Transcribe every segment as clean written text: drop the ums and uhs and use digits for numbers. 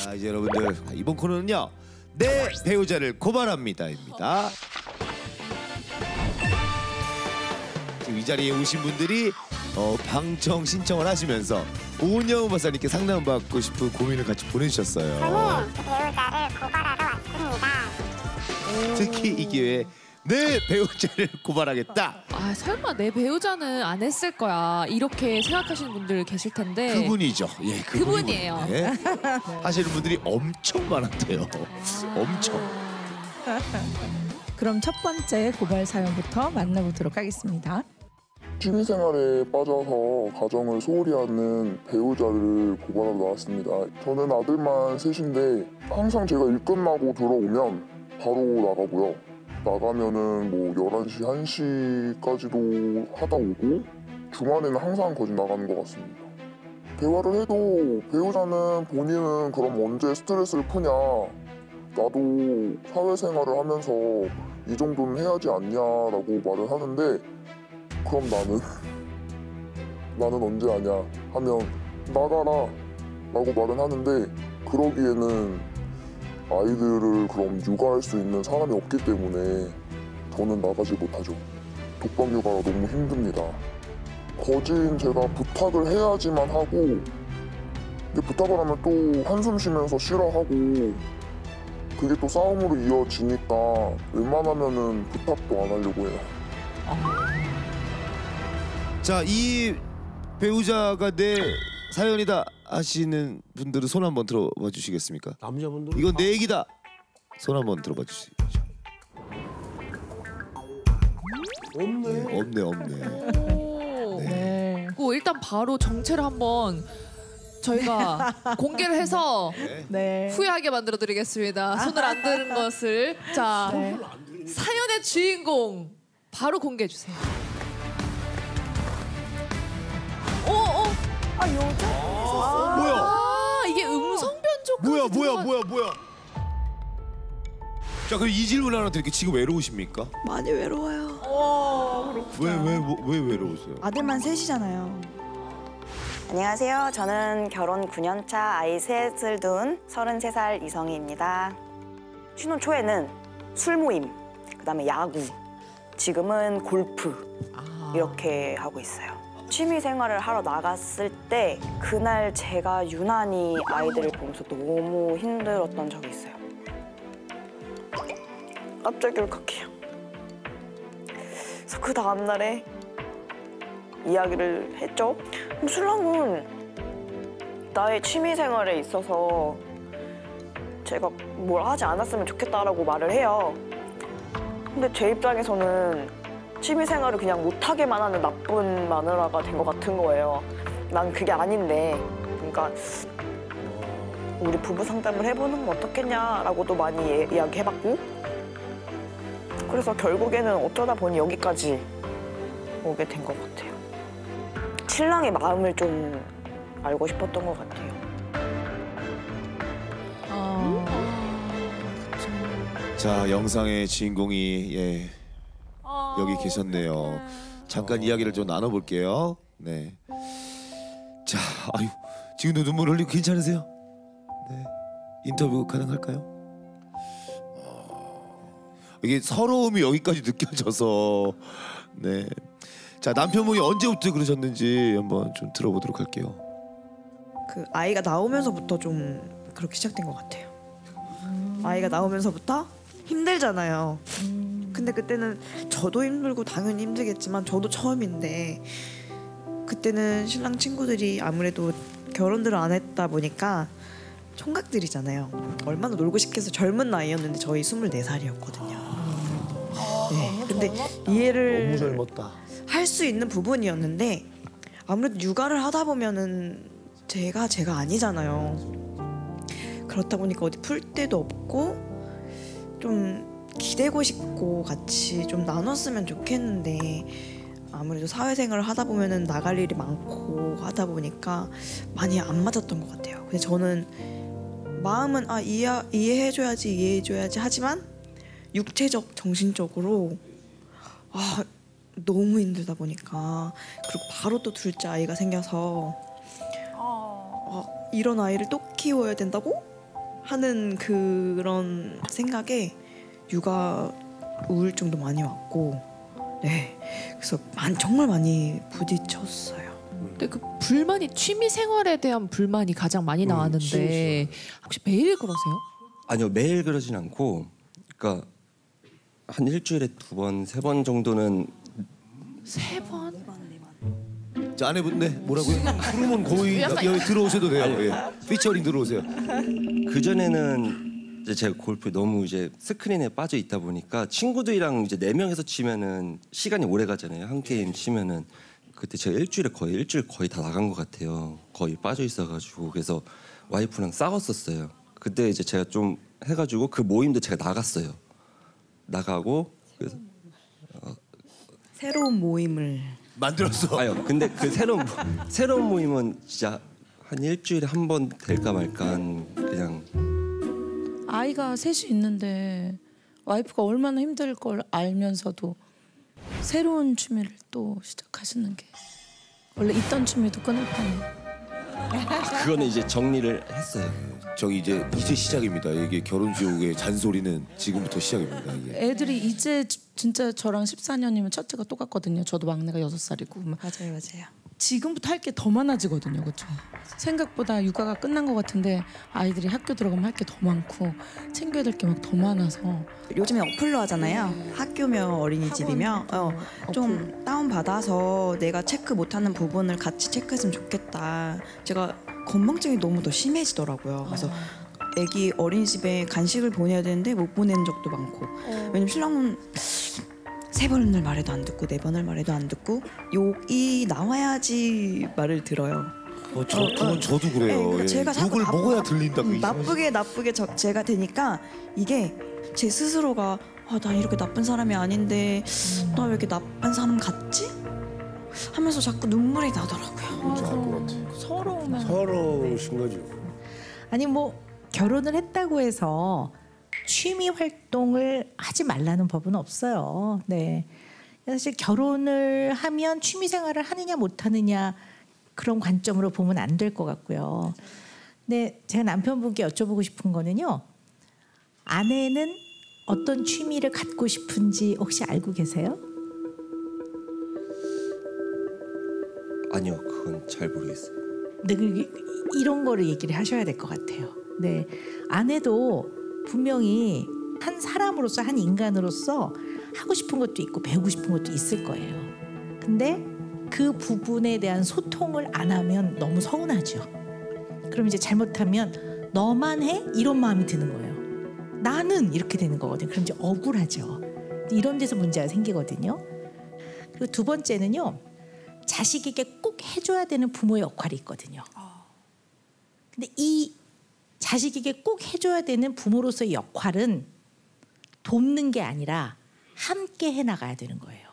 자, 이제 여러분들 이번 코너는요, 내 배우자를 고발합니다입니다. 지금 이 자리에 오신 분들이 방청 신청을 하시면서 오은영 박사님께 상담받고 싶은 고민을 같이 보내주셨어요. 저는 배우자를 고발하러 왔습니다. 특히 이 기회에 내 배우자를 고발하겠다. 아, 설마 내 배우자는 안 했을 거야, 이렇게 생각하시는 분들 계실 텐데. 그분이죠. 예, 그분이에요. 네. 하시는 분들이 엄청 많았대요. 엄청. 그럼 첫 번째 고발 사연부터 만나보도록 하겠습니다. 취미생활에 빠져서 가정을 소홀히 하는 배우자를 고발하러 나왔습니다. 저는 아들만 셋인데 항상 제가 일 끝나고 들어오면 바로 나가고요. 나가면은 뭐 11시, 1시까지도 하다 오고 주말에는 항상 거진 나가는 것 같습니다. 대화를 해도 배우자는 본인은 그럼 언제 스트레스를 푸냐, 나도 사회생활을 하면서 이 정도는 해야지 않냐라고 말을 하는데, 그럼 나는 언제 하냐 하면 나가라 라고 말은 하는데, 그러기에는 아이들을 그럼 육아할 수 있는 사람이 없기 때문에 저는 나가지 못하죠. 독박 육아가 너무 힘듭니다. 거진 제가 부탁을 해야지만 하고, 근데 부탁을 하면 또 한숨 쉬면서 싫어하고, 그게 또 싸움으로 이어지니까 웬만하면은 부탁도 안 하려고 해요. 자, 이 배우자가 내 사연이다 하시는 분들은 손 한번 들어봐 주시겠습니까? 남자분들 이건 내 얘기다. 손 한번 들어봐 주시죠. 없네. 없네. 오. 네. 일단 바로 정체를 한번 저희가 공개를 해서 네. 후회하게 만들어드리겠습니다. 손을 안 드는 것을. 자, 사연의 주인공 바로 공개해 주세요. 아, 여자? 뭐야? 아, 이게 음성 변조까지. 뭐야? 자, 그럼 이 질문 하나 드릴게요. 지금 외로우십니까? 많이 외로워요. 왜 외로우세요? 아들만 셋이잖아요. 안녕하세요. 저는 결혼 9년 차 아이 셋을 둔 33살 이성희입니다. 신혼 초에는 술 모임, 그다음에 야구, 지금은 골프 이렇게 하고 있어요. 취미 생활을 하러 나갔을 때 그날 제가 유난히 아이들을 보면서 너무 힘들었던 적이 있어요. 갑자기 울컥해요. 그래서 그 다음 날에 이야기를 했죠. 신랑은 나의 취미 생활에 있어서 제가 뭘 하지 않았으면 좋겠다라고 말을 해요. 근데 제 입장에서는 취미 생활을 그냥 못하게만 하는 나쁜 마누라가 된 것 같은 거예요. 난 그게 아닌데. 그러니까 우리 부부 상담을 해보는 건 어떻겠냐라고도 많이 이야기해봤고, 그래서 결국에는 어쩌다 보니 여기까지 오게 된 것 같아요. 신랑의 마음을 좀 알고 싶었던 것 같아요. 자, 영상의 주인공이 여기 계셨네요. 잠깐 이야기를 좀 나눠볼게요. 네. 자, 아유, 지금도 눈물 흘리고 괜찮으세요? 네. 인터뷰 가능할까요? 이게 서러움이 여기까지 느껴져서. 네. 자, 남편분이 언제부터 그러셨는지 한번 좀 들어보도록 할게요. 그 아이가 나오면서부터 좀 그렇게 시작된 것 같아요. 아이가 나오면서부터 힘들잖아요. 근데 그때는 저도 힘들고 당연히 힘들겠지만 저도 처음인데, 그때는 신랑 친구들이 아무래도 결혼들을 안 했다 보니까 총각들이잖아요. 얼마나 놀고 싶겠어. 젊은 나이였는데 저희 24살이었거든요. 네. 근데 이해를 너무 젊었다. 할 수 있는 부분이었는데, 아무래도 육아를 하다 보면은 제가 아니잖아요. 그렇다 보니까 어디 풀 데도 없고 좀 기대고 싶고 같이 좀 나눴으면 좋겠는데, 아무래도 사회생활을 하다 보면은 나갈 일이 많고 하다 보니까 많이 안 맞았던 것 같아요. 근데 저는 마음은 이해해줘야지 하지만 육체적, 정신적으로 너무 힘들다 보니까, 그리고 바로 또 둘째 아이가 생겨서 이런 아이를 또 키워야 된다고? 하는 그런 생각에 육아 우울증도 많이 왔고, 네, 그래서 정말 많이 부딪혔어요. 근데 그 불만이 취미 생활에 대한 불만이 가장 많이 나왔는데 혹시 매일 그러세요? 아니요, 매일 그러진 않고, 그러니까 한 일주일에 2번, 3번 정도는. 3번? 자, 아내분, 네, 뭐라고요? 그러면 거의 여기 들어오셔도 돼요. 예. 피처링 들어오세요. 그 전에는 이제 제가 골프에 너무 이제 스크린에 빠져 있다 보니까 친구들이랑 이제 4명이서 치면은 시간이 오래 가잖아요. 한 게임 치면은. 그때 제가 일주일 거의 다 나간 것 같아요. 거의 빠져 있어가지고. 그래서 와이프랑 싸웠었어요. 그때 이제 제가 좀 해가지고 그 모임도 제가 나갔어요. 나가고 그래서 새로운 모임을 만들었어. 아요. 근데 그 새로운 모임은 진짜 한 일주일에 한 번 될까 말까 한 그냥. 아이가 셋이 있는데 와이프가 얼마나 힘들 걸 알면서도 새로운 취미를 또 시작하시는 게 원래 있던 취미도 끊을 판에. 그거는 이제 정리를 했어요. 저기 이제 시작입니다. 이게 결혼 지옥의 잔소리는 지금부터 시작입니다. 이게. 애들이 이제 진짜 저랑 14년이면 첫째가 똑같거든요. 저도 막내가 6살이고. 맞아요. 지금부터 할 게 더 많아지거든요. 그렇죠? 생각보다 육아가 끝난 것 같은데 아이들이 학교 들어가면 할 게 더 많고 챙겨야 될 게 막 더 많아서. 요즘에 어플로 하잖아요. 학교며 어린이집이며 좀 다운받아서 내가 체크 못하는 부분을 같이 체크했으면 좋겠다. 제가 건망증이 너무 더 심해지더라고요. 그래서 애기 어린이집에 간식을 보내야 되는데 못 보낸 적도 많고. 왜냐면 신랑은 3번을 말해도 안 듣고 4번을 말해도 안 듣고 욕이 나와야지 말을 들어요. 저도 그래요. 네, 그러니까 예. 제가 자꾸 욕을 먹어야 들린다. 나쁘게 제가 되니까 이게 제 스스로가 나 이렇게 나쁜 사람이 아닌데 나 왜 이렇게 나쁜 사람 같지? 하면서 자꾸 눈물이 나더라고요. 서러우신 거죠. 아니 뭐 결혼을 했다고 해서 취미 활동을 하지 말라는 법은 없어요. 네. 사실 결혼을 하면 취미 생활을 하느냐 못 하느냐 그런 관점으로 보면 안 될 것 같고요. 근데 제가 남편분께 여쭤보고 싶은 거는요. 아내는 어떤 취미를 갖고 싶은지 혹시 알고 계세요? 아니요, 그건 잘 모르겠어요. 네, 이런 거를 얘기를 하셔야 될 것 같아요. 네, 아내도 분명히 한 사람으로서 한 인간으로서 하고 싶은 것도 있고 배우고 싶은 것도 있을 거예요. 근데 그 부분에 대한 소통을 안 하면 너무 서운하죠. 그럼 이제 잘못하면 너만 해? 이런 마음이 드는 거예요. 나는 이렇게 되는 거거든요. 그럼 이제 억울하죠. 이런 데서 문제가 생기거든요. 그리고 2번째는요. 자식에게 꼭 해줘야 되는 부모의 역할이 있거든요. 근데 이 자식에게 꼭 해줘야 되는 부모로서의 역할은 돕는 게 아니라 함께 해나가야 되는 거예요.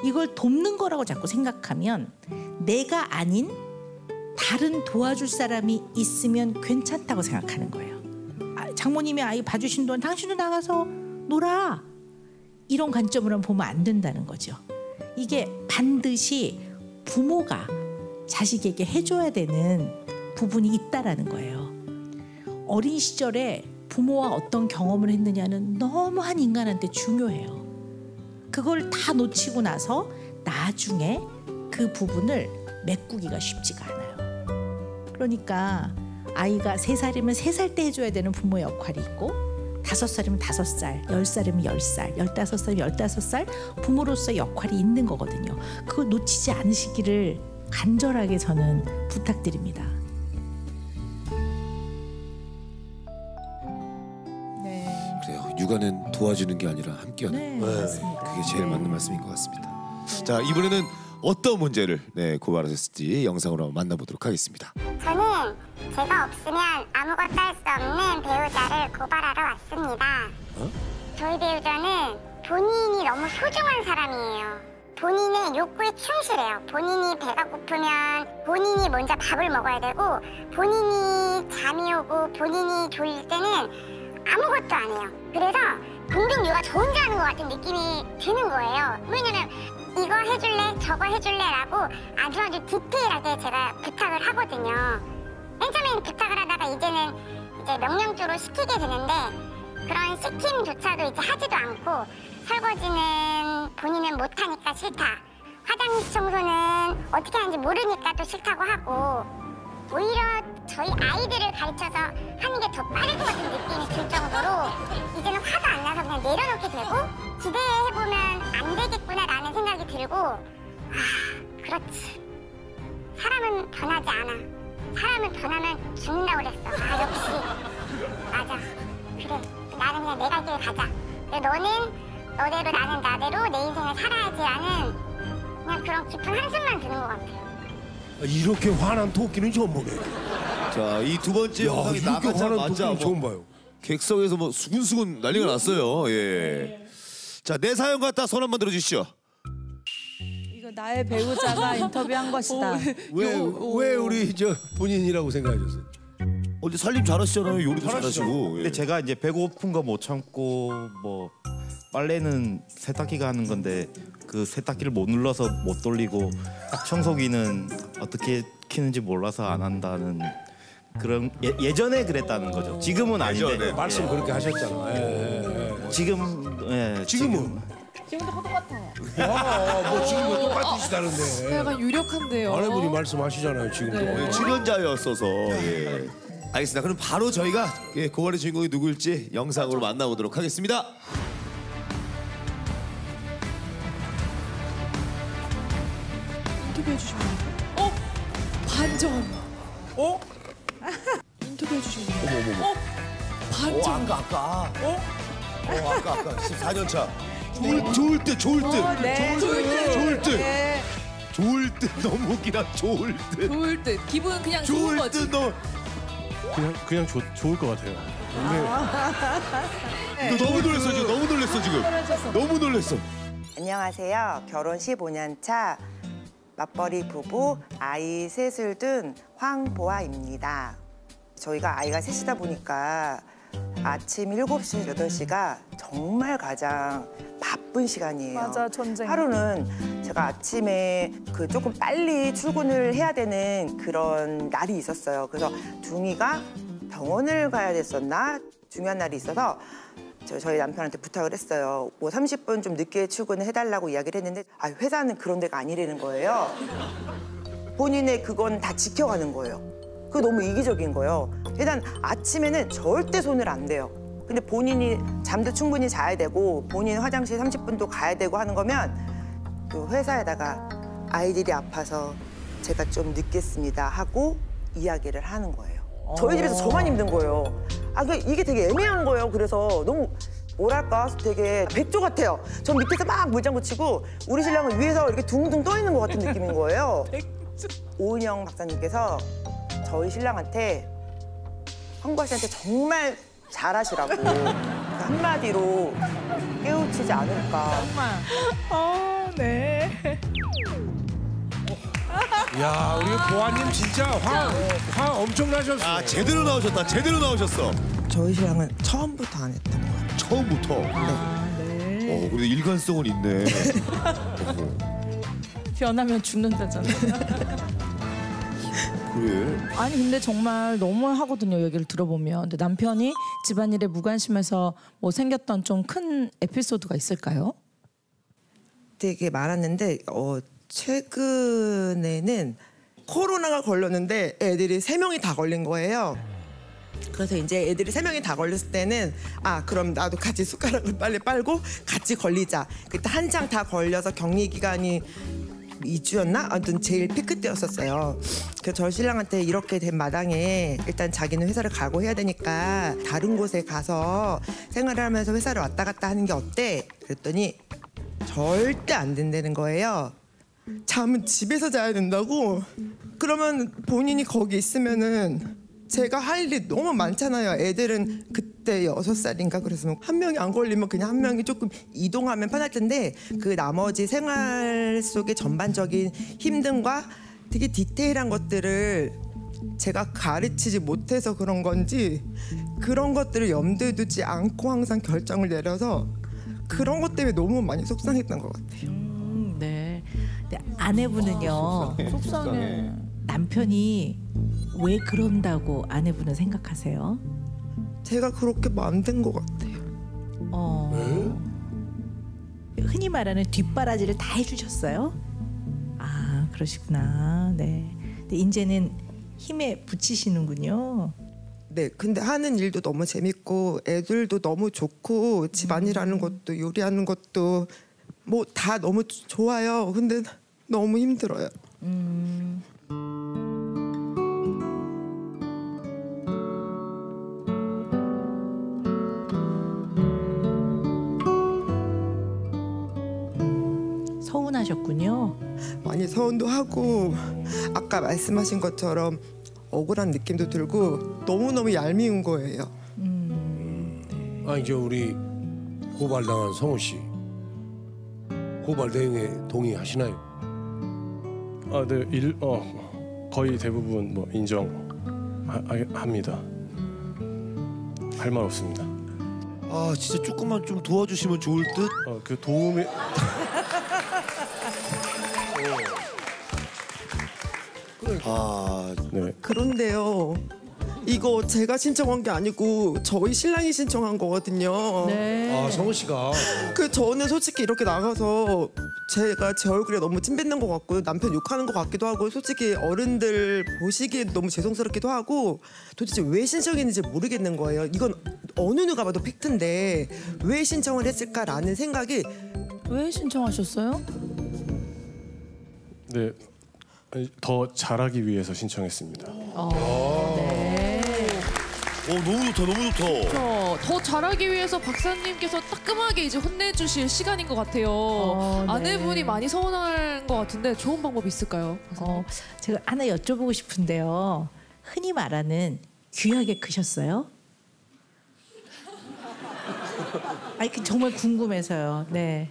이걸 돕는 거라고 자꾸 생각하면 내가 아닌 다른 도와줄 사람이 있으면 괜찮다고 생각하는 거예요. 장모님이 아이 봐주신 동안 당신도 나가서 놀아. 이런 관점으로 보면 안 된다는 거죠. 이게 반드시 부모가 자식에게 해줘야 되는 부분이 있다라는 거예요. 어린 시절에 부모와 어떤 경험을 했느냐는 너무 한 인간한테 중요해요. 그걸 다 놓치고 나서 나중에 그 부분을 메꾸기가 쉽지가 않아요. 그러니까 아이가 3살이면 3살 때 해줘야 되는 부모의 역할이 있고 5살이면 5살, 10살이면 10살, 15살이면 15살 부모로서의 역할이 있는 거거든요. 그걸 놓치지 않으시기를 간절하게 저는 부탁드립니다. 네. 그래요. 육아는 도와주는 게 아니라 함께하는. 네, 맞습니다. 그게 제일 맞는 말씀인 것 같습니다. 자, 이번에는 어떤 문제를 고발하셨을지 영상으로 만나보도록 하겠습니다. 저는 제가 없으면 아무것도 할 수 없는 배우자를 고발하러 왔습니다. 저희 배우자는 본인이 너무 소중한 사람이에요. 본인의 욕구에 충실해요. 본인이 배가 고프면 본인이 먼저 밥을 먹어야 되고 본인이 잠이 오고 본인이 졸릴 때는 아무것도 안 해요. 그래서 공동 육아 저 혼자 하는 것 같은 느낌이 드는 거예요. 왜냐면 이거 해줄래? 저거 해줄래?라고 아주 디테일하게 제가 부탁을 하거든요. 맨 처음에는 부탁을 하다가 이제는 이제 명령조로 시키게 되는데 그런 시킴조차도 이제 하지도 않고 설거지는 본인은 못하니까 싫다. 화장실 청소는 어떻게 하는지 모르니까 또 싫다고 하고 오히려 저희 아이들을 가르쳐서 하는 게 더 빠를 것 같은 느낌이 들 정도로 이제는 화가 안 나서 그냥 내려놓게 되고 기대해보면 안 되겠구나라는 생각이 들고 그렇지. 사람은 변하지 않아. 사람은 변하면 죽는다고 그랬어. 역시 맞아. 그래 나는 그냥 내 갈 길 가자. 근데 너는 너대로 나는 나대로 내 인생을 살아야지라는 그냥 그런 깊은 한숨만 드는 것 같아요. 이렇게 화난 토끼는 처음 보네. 자, 이 두 번째 영상이 이렇게 화난 나가자마자 토끼는 처음 봐요. 객석에서 뭐 수근수근 난리가 났어요. 예. 자, 내 사연 갖다 손 한번 들어주시죠. 이거 나의 배우자가 인터뷰한 것이다. 왜 우리 저 본인이라고 생각하셨어요? 근데 살림 잘하시잖아요. 요리도 잘하시고. 예. 근데 제가 이제 배고픈 거 못 참고 뭐 빨래는 세탁기가 하는 건데 그 세탁기를 못 눌러서 못 돌리고 청소기는 어떻게 키는지 몰라서 안 한다는 그런 예전에 그랬다는 거죠. 지금은 아닌데. 말씀 그렇게 하셨잖아. 지금은 지금도 똑같아요. 뭐 지금도 똑같으시다는데. 약간 유력한데요. 아내분이 말씀하시잖아요. 지금도. 네. 출연자였어서. 예. 알겠습니다. 그럼 바로 저희가 고발의 주인공이 누구일지 영상으로 만나보도록 하겠습니다. 인터뷰해 주시면 반전. 인터뷰해 주시면 반전. 아까. 아까 14년 차. 좋을 듯. 좋을 듯 너무 기라 좋을 듯. 좋을 듯. 기분 그냥 좋은 거지. 듯 너. 그냥 좋을 것 같아요. 너 너무 놀랬어 지금. 너무 놀랬어. 안녕하세요. 결혼 15년 차 맞벌이 부부 아이 셋을 둔 황보아입니다. 저희가 아이가 셋이다 보니까 아침 7시, 8시가 정말 가장 바쁜 시간이에요. 맞아, 전쟁. 하루는 제가 아침에 조금 빨리 출근을 해야 되는 그런 날이 있었어요. 그래서 둥이가 병원을 가야 됐었나? 중요한 날이 있어서 저희 남편한테 부탁을 했어요. 뭐 30분 좀 늦게 출근을 해달라고 이야기를 했는데 회사는 그런 데가 아니라는 거예요. 본인의 그건 다 지켜가는 거예요. 그게 너무 이기적인 거예요. 일단 아침에는 절대 손을 안 대요. 근데 본인이 잠도 충분히 자야 되고 본인 화장실 30분도 가야 되고 하는 거면 그 회사에다가 아이들이 아파서 제가 좀 늦겠습니다 하고 이야기를 하는 거예요. 저희 집에서 저만 힘든 거예요. 이게 되게 애매한 거예요. 그래서 너무 뭐랄까 되게 백조 같아요. 전 밑에서 막 물장구 치고 우리 신랑은 위에서 이렇게 둥둥 떠 있는 것 같은 느낌인 거예요. 오은영 박사님께서 저희 신랑한테 황보아 씨한테 정말 잘하시라고 한마디로 깨우치지 않을까. 정말. 네. 야, 우리 보아님 진짜 화 엄청 나셨어. 아, 제대로 나오셨어. 저희 신랑은 처음부터 안 했던 것 같아요. 처음부터. 네. 그래도 일관성은 있네. 변하면 죽는다잖아. 그래. 아니 근데 정말 너무 하거든요. 얘기를 들어보면. 근데 남편이 집안일에 무관심해서 뭐 생겼던 좀 큰 에피소드가 있을까요? 되게 많았는데 최근에는 코로나가 걸렸는데 애들이 3명이 다 걸린 거예요. 그래서 이제 애들이 3명이 다 걸렸을 때는 그럼 나도 같이 숟가락을 빨리 빨고 같이 걸리자. 그때 한창 다 걸려서 격리 기간이 2주였나? 아무튼 제일 피크 때였었어요. 그래서 저 신랑한테 이렇게 된 마당에 일단 자기는 회사를 가고 해야 되니까 다른 곳에 가서 생활을 하면서 회사를 왔다 갔다 하는 게 어때? 그랬더니 절대 안 된다는 거예요. 잠은 집에서 자야 된다고? 그러면 본인이 거기 있으면은 제가 할 일이 너무 많잖아요. 애들은 그때 6살인가 그래서 한 명이 안 걸리면 그냥 한 명이 조금 이동하면 편할 텐데 그 나머지 생활 속의 전반적인 힘듦과 되게 디테일한 것들을 제가 가르치지 못해서 그런 건지 그런 것들을 염두에 두지 않고 항상 결정을 내려서 그런 것 때문에 너무 많이 속상했던 것 같아요. 네. 근데 아내분은요. 속상해. 남편이 왜 그런다고 아내분은 생각하세요? 제가 그렇게 만든 것 같아요. 흔히 말하는 뒷바라지를 다 해주셨어요? 아 그러시구나. 네. 근데 이제는 힘에 붙이시는군요. 네, 근데 하는 일도 너무 재밌고 애들도 너무 좋고 집안일하는 것도 요리하는 것도 뭐 다 너무 좋아요. 근데 너무 힘들어요. 서운하셨군요. 많이 서운도 하고 아까 말씀하신 것처럼 억울한 느낌도 들고 너무너무 얄미운 거예요. 아 이제 우리 고발당한 성우 씨 고발 내용에 동의하시나요? 아, 네, 거의 대부분 뭐 인정합니다. 할 말 없습니다. 아 진짜 조금만 좀 도와주시면 좋을 듯. 그 도움이 아 네. 그런데요. 이거 제가 신청한 게 아니고 저희 신랑이 신청한 거거든요. 네. 아 성우 씨가 저는 솔직히 이렇게 나가서 제가 제 얼굴에 너무 찜뱉는 것 같고 남편 욕하는 것 같기도 하고 솔직히 어른들 보시기에 너무 죄송스럽기도 하고 도대체 왜 신청했는지 모르겠는 거예요. 이건 어느 누가 봐도 팩트인데 왜 신청을 했을까라는 생각이. 왜 신청하셨어요? 네. 더 잘하기 위해서 신청했습니다. 네. 너무 좋다, 너무 좋다. 더 잘하기 위해서 박사님께서 따끔하게 이제 혼내주실 시간인 것 같아요. 네. 아내분이 많이 서운할 것 같은데 좋은 방법 있을까요? 제가 하나 여쭤보고 싶은데요. 흔히 말하는 귀하게 크셨어요? 아니 정말 궁금해서요. 네.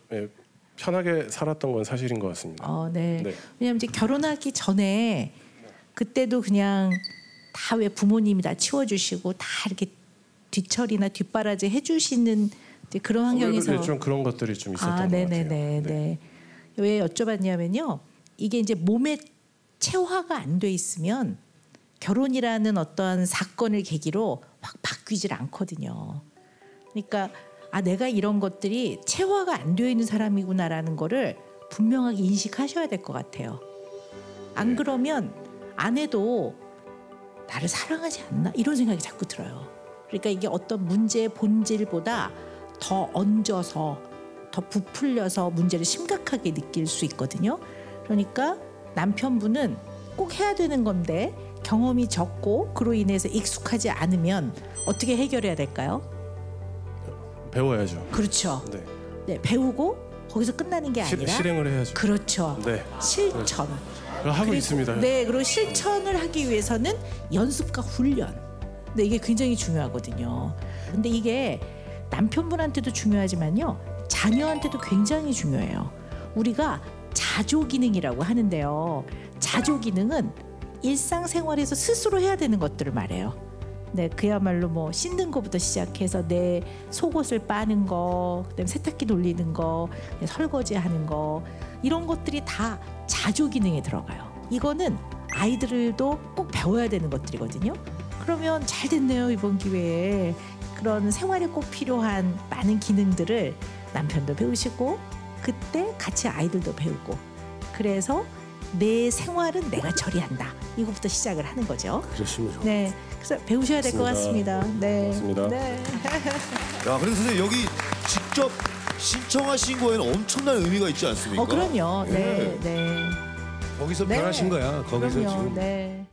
네, 편하게 살았던 건 사실인 것 같습니다. 네. 네. 왜냐면 이제 결혼하기 전에 그때도 그냥 다 왜 부모님이 다 치워주시고 다 이렇게 뒤처리나 뒷바라지 해주시는 이제 그런 환경에서 좀 그런 것들이 좀 있었던 것 같아요. 네. 왜 여쭤봤냐면요. 이게 이제 몸에 체화가 안 돼 있으면 결혼이라는 어떤 사건을 계기로 확 바뀌질 않거든요. 그러니까 내가 이런 것들이 체화가 안 되어 있는 사람이구나라는 거를 분명하게 인식하셔야 될 것 같아요. 안 그러면 아내도 나를 사랑하지 않나 이런 생각이 자꾸 들어요. 그러니까 이게 어떤 문제의 본질보다 더 얹어서 더 부풀려서 문제를 심각하게 느낄 수 있거든요. 그러니까 남편분은 꼭 해야 되는 건데 경험이 적고 그로 인해서 익숙하지 않으면 어떻게 해결해야 될까요? 배워야죠. 그렇죠. 네. 네, 배우고 거기서 끝나는 게 아니라 실행을 해야죠. 그렇죠. 네. 실천. 하고 있습니다. 네, 그리고 실천을 하기 위해서는 연습과 훈련. 근데 이게 굉장히 중요하거든요. 근데 이게 남편분한테도 중요하지만요, 자녀한테도 굉장히 중요해요. 우리가 자조 기능이라고 하는데요. 자조 기능은 일상생활에서 스스로 해야 되는 것들을 말해요. 네, 그야말로 뭐 씻는 거부터 시작해서 내 속옷을 빠는 거, 그다음에 세탁기 돌리는 거, 설거지하는 거 이런 것들이 다 자조 기능에 들어가요. 이거는 아이들도 꼭 배워야 되는 것들이거든요. 그러면 잘 됐네요. 이번 기회에 그런 생활에 꼭 필요한 많은 기능들을 남편도 배우시고 그때 같이 아이들도 배우고 그래서 내 생활은 내가 처리한다. 이거부터 시작을 하는 거죠. 그러시면 좋겠습니다. 네, 그래서 배우셔야 될 것 같습니다. 네. 맞습니다. 네. 야, 그래서 선생님 여기 직접 신청하신 거에는 엄청난 의미가 있지 않습니까? 그럼요. 네, 네. 거기서 네. 변하신 거야. 거기서 그럼요. 지금. 네.